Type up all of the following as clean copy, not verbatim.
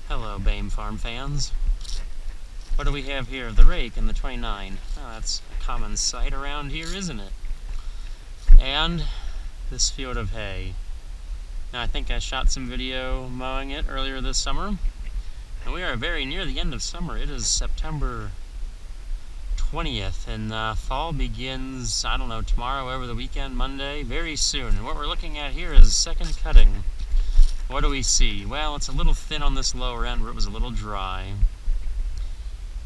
Hello, BAME Farm fans. What do we have here? The rake and the 29. Oh, that's a common sight around here, isn't it? And this field of hay. Now, I think I shot some video mowing it earlier this summer. And we are very near the end of summer. It is September 20th, and fall begins, I don't know, tomorrow, over the weekend, Monday, very soon. And what we're looking at here is second cutting. What do we see? Well, it's a little thin on this lower end where it was a little dry.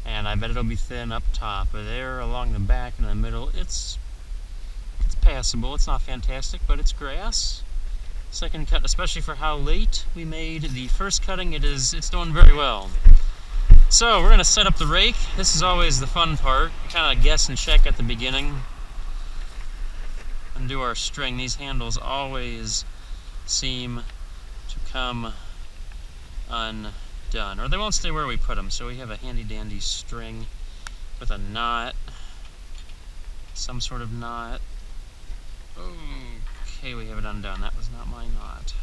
And I bet it'll be thin up top. But there along the back and the middle, it's passable. It's not fantastic, but it's grass. Second cut, especially for how late we made the first cutting, it's doing very well. So we're going to set up the rake. This is always the fun part. Kind of guess and check at the beginning. Undo our string. These handles always seem to come undone, or they won't stay where we put them. So we have a handy dandy string with a knot, some sort of knot. Okay, we have it undone. That was not my knot,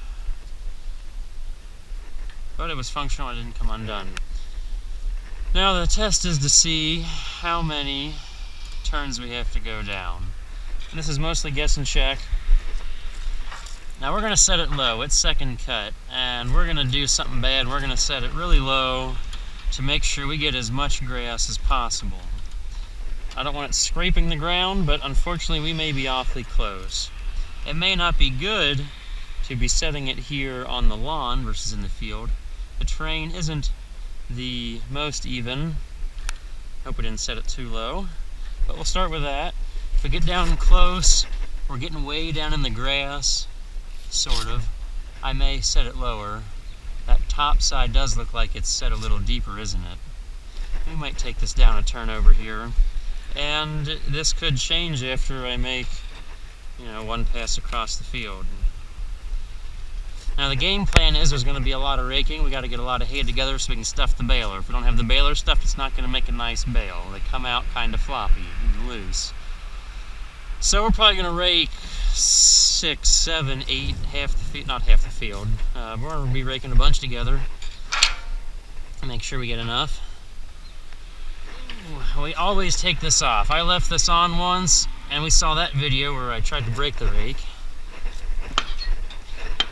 but it was functional. It didn't come undone. Now the test is to see how many turns we have to go down. And this is mostly guess and check. Now we're going to set it low. It's second cut, and we're going to do something bad. We're going to set it really low to make sure we get as much grass as possible. I don't want it scraping the ground, but unfortunately we may be awfully close. It may not be good to be setting it here on the lawn versus in the field. The terrain isn't the most even. Hope we didn't set it too low, but we'll start with that. If we get down close, we're getting way down in the grass, sort of. I may set it lower. That top side does look like it's set a little deeper, isn't it? We might take this down a turn over here, and this could change after I make, one pass across the field. Now the game plan is there's going to be a lot of raking. We got to get a lot of hay together so we can stuff the baler. If we don't have the baler stuffed, it's not going to make a nice bale. They come out kind of floppy and loose. So we're probably going to rake 6, 7, 8, half the field, not half the field. We're going to be raking a bunch together. Make sure we get enough. We always take this off. I left this on once, and we saw that video where I tried to break the rake.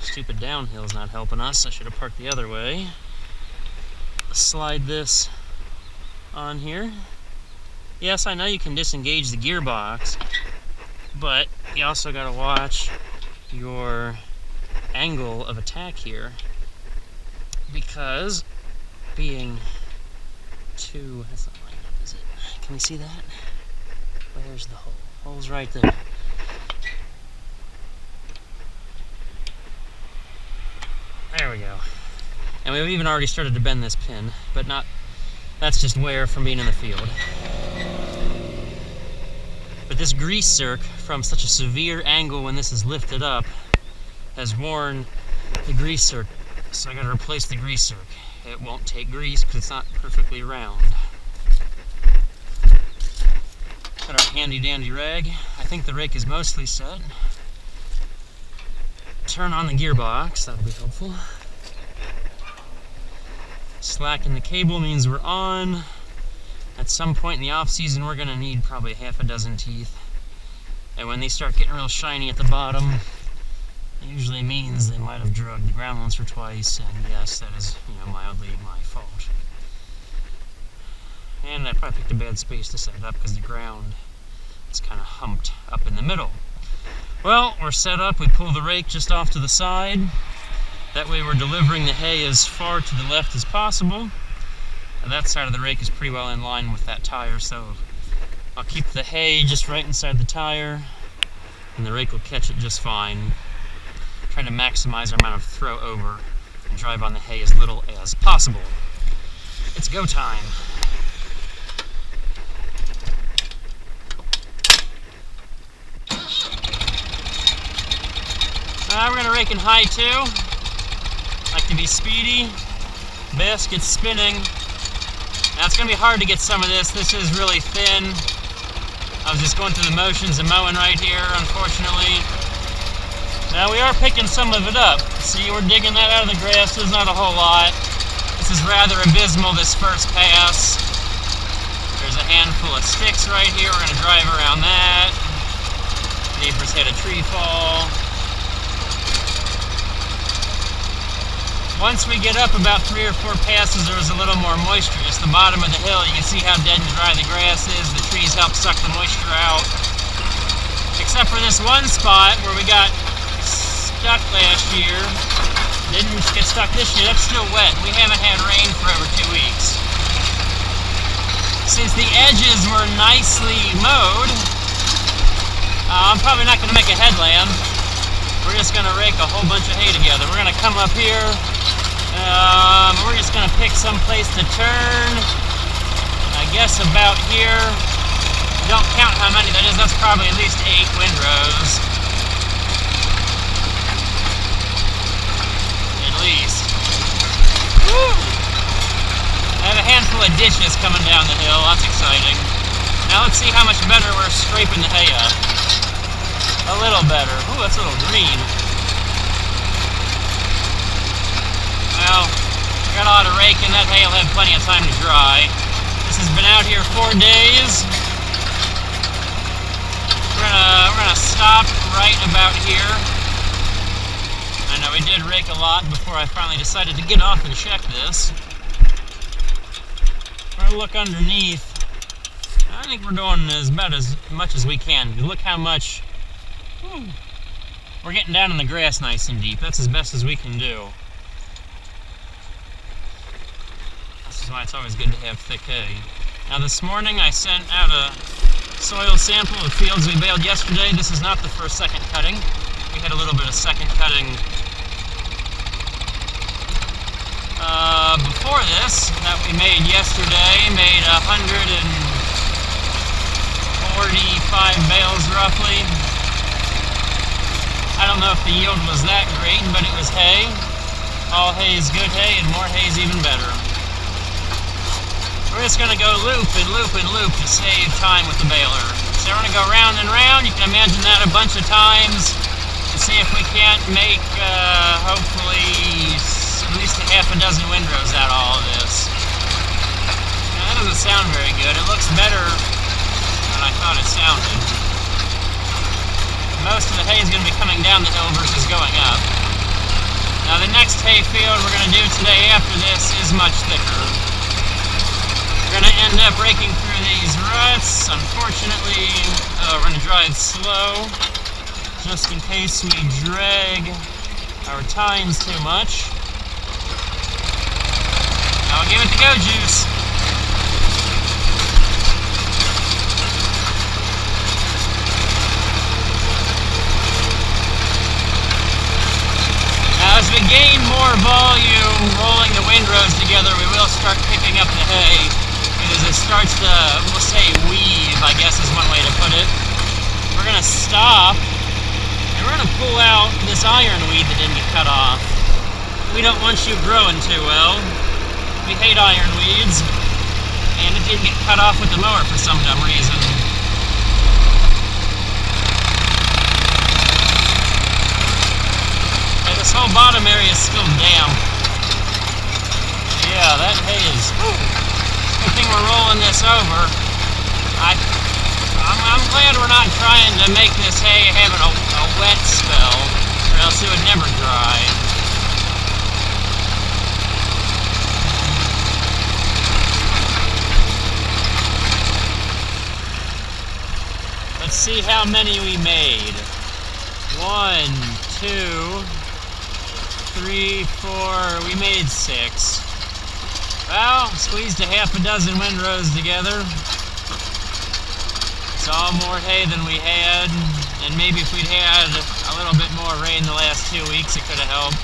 Stupid downhill's not helping us. I should have parked the other way. Slide this on here. Yes, I know you can disengage the gearbox, but you also got to watch your angle of attack here, because being too... That's not lined up, is it? Can we see that? Where's the hole? Hole's right there. There we go. And we've even already started to bend this pin, but not... That's just wear from being in the field. But this grease zerk, from such a severe angle when this is lifted up, has worn the grease zerk. So I gotta replace the grease zerk. It won't take grease because it's not perfectly round. Got our handy dandy rag. I think the rake is mostly set. Turn on the gearbox, that'll be helpful. Slacken the cable means we're on. At some point in the off season, we're going to need probably half a dozen teeth. And when they start getting real shiny at the bottom, it usually means they might have drugged the ground once or twice, and yes, that is, mildly my fault. And I probably picked a bad space to set it up because the ground is kind of humped up in the middle. Well, we're set up. We pull the rake just off to the side. That way we're delivering the hay as far to the left as possible. And that side of the rake is pretty well in line with that tire, so I'll keep the hay just right inside the tire, and the rake will catch it just fine. Trying to maximize our amount of throw over and drive on the hay as little as possible. It's go time. We're going to rake in high too. Like to be speedy. Basket's spinning. Now it's going to be hard to get some of this. This is really thin. I was just going through the motions of mowing right here, unfortunately. Now we are picking some of it up. See, we're digging that out of the grass. There's not a whole lot. This is rather abysmal, this first pass. There's a handful of sticks right here. We're going to drive around that. Neighbors had a tree fall. Once we get up about 3 or 4 passes, there was a little more moisture. Just the bottom of the hill, you can see how dead and dry the grass is. The trees help suck the moisture out. Except for this one spot where we got stuck last year. Didn't get stuck this year. That's still wet. We haven't had rain for over 2 weeks. Since the edges were nicely mowed, I'm probably not going to make a headland. We're just going to rake a whole bunch of hay together. We're going to come up here. We're just going to pick some place to turn. I guess about here. Don't count how many that is. That's probably at least 8 windrows. Least. Woo! I have a handful of ditches coming down the hill. That's exciting. Now let's see how much better we're scraping the hay up. A little better. Ooh, that's a little green. Well, I got a lot of raking. That hay will have plenty of time to dry. This has been out here 4 days. We're gonna stop right about here. I know we did rake a lot before I finally decided to get off and check this. We're going to look underneath. I think we're doing about as much as we can. Look how much... we're getting down in the grass nice and deep. That's as best as we can do. This is why it's always good to have thick hay. Now this morning I sent out a soil sample of fields we baled yesterday. This is not the second cutting. We had a little bit of second cutting before this that we made yesterday. Made 145 bales roughly. I don't know if the yield was that great, but it was hay. All hay is good hay, and more hay is even better. We're just going to go loop and loop and loop to save time with the baler. So we're going to go round and round. You can imagine that a bunch of times. See if we can't make, hopefully, at least a half a dozen windrows out of all of this. Now, that doesn't sound very good. It looks better than I thought it sounded. Most of the hay is going to be coming down the hill versus going up. Now, the next hay field we're going to do today after this is much thicker. We're going to end up raking through these ruts. Unfortunately, we're going to drive slow, just in case we drag our tines too much. Now I'll give it the go juice. Now as we gain more volume rolling the windrows together, we will start picking up the hay because it starts to, we'll say, weave, I guess is one way to put it. We're going to stop. And we're going to pull out this ironweed that didn't get cut off. We don't want you growing too well. We hate ironweeds. And it didn't get cut off with the mower for some dumb reason. And this whole bottom area is still damp. Yeah, that hay is... Good thing we're rolling this over. I'm glad we're not trying to make this hay having a wet spell, or else it would never dry. Let's see how many we made. 1, 2, 3, 4, we made 6. Well, squeezed a half a dozen windrows together. It's all more hay than we had, and maybe if we'd had a little bit more rain the last 2 weeks, it could have helped.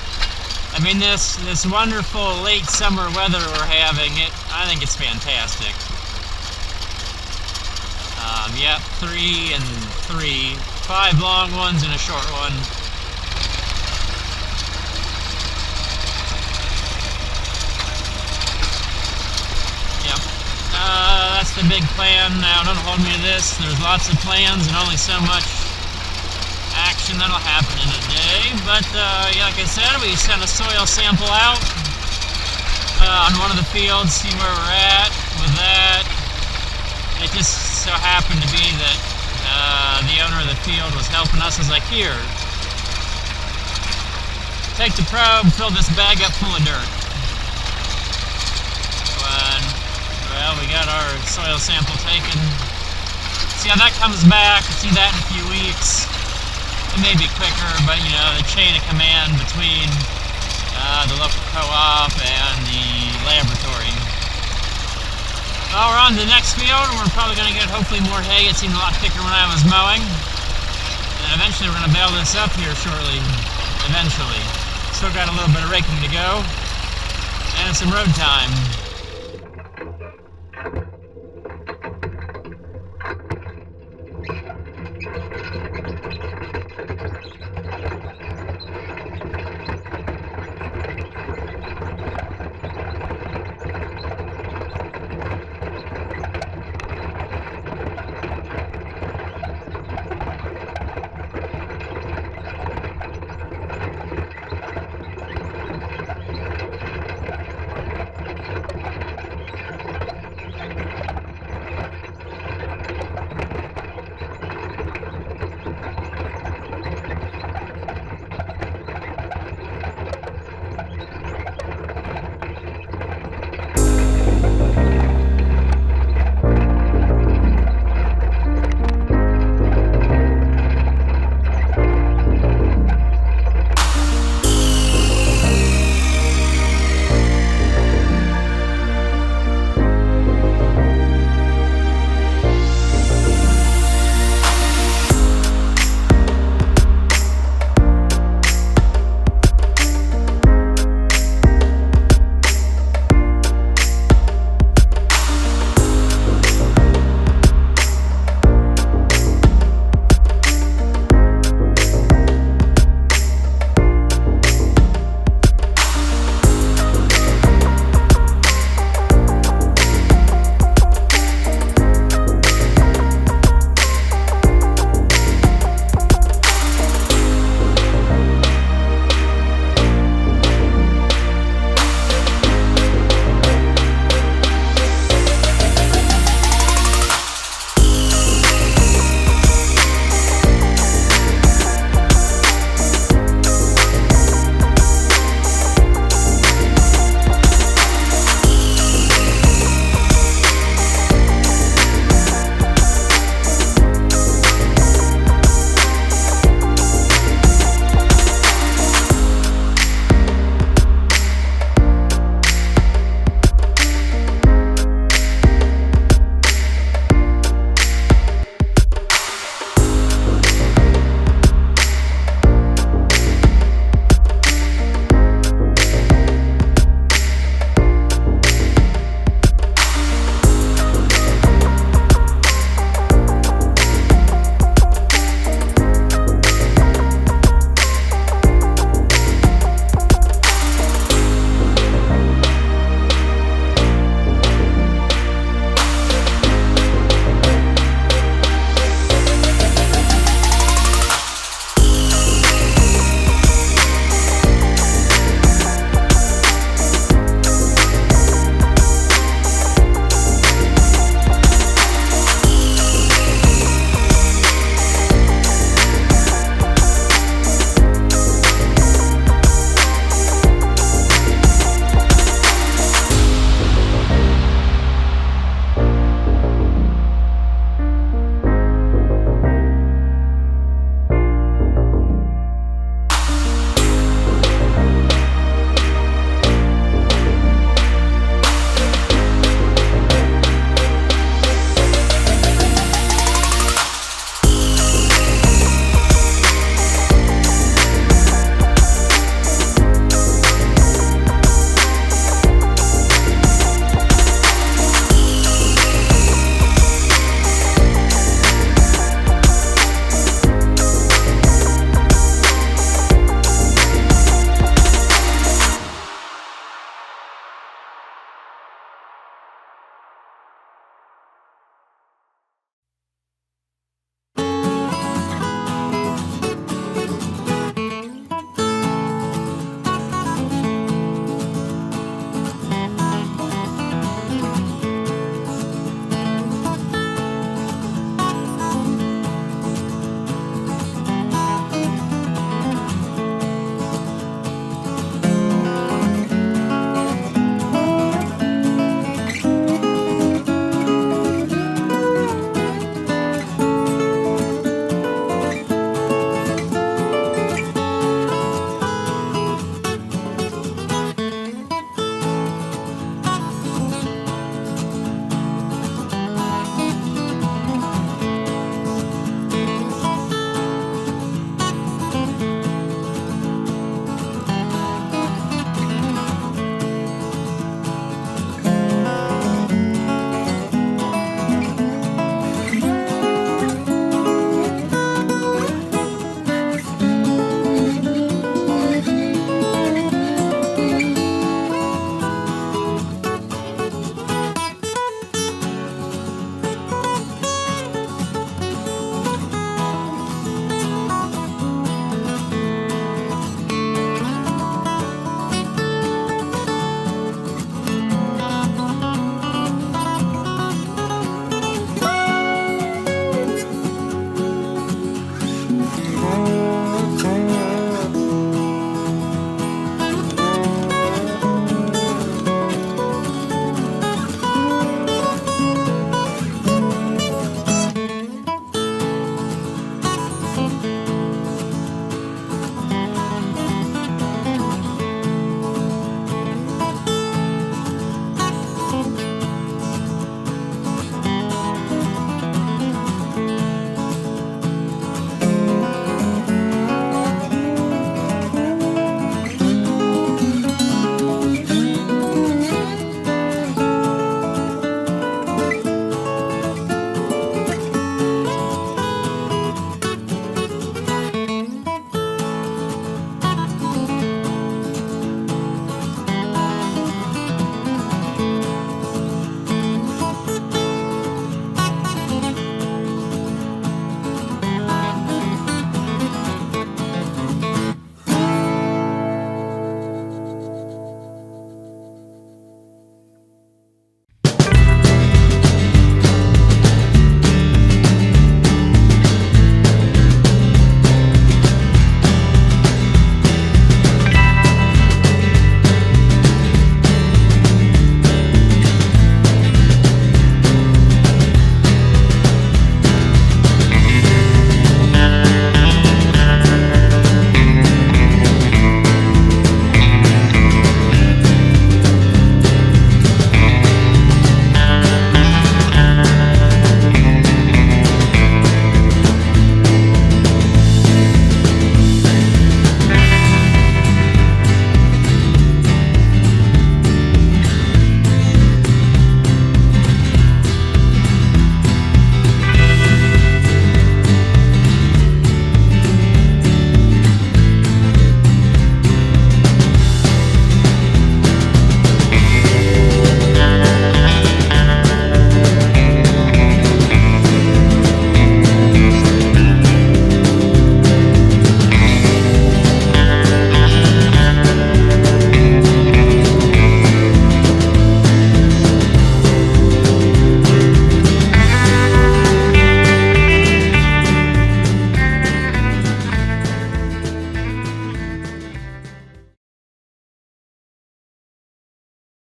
I mean, this wonderful late summer weather we're having, I think it's fantastic. Yep, 3 and 3. 5 long ones and a short one. Yep. That's the big plan. Now, don't hold me to this. There's lots of plans and only so much action that'll happen in a day. But, yeah, like I said, we sent a soil sample out. on one of the fields, see where we're at with that. It just so happened to be that the owner of the field was helping us. I was like, here, take the probe, fill this bag up full of dirt. Well, we got our soil sample taken. See how that comes back. We'll see that in a few weeks. It may be quicker, but you know, the chain of command between the local co-op and the laboratory. Well, we're on to the next field, and we're probably going to get hopefully more hay. It seemed a lot thicker when I was mowing. And eventually we're going to bale this up here shortly. Eventually. Still got a little bit of raking to go. And some road time.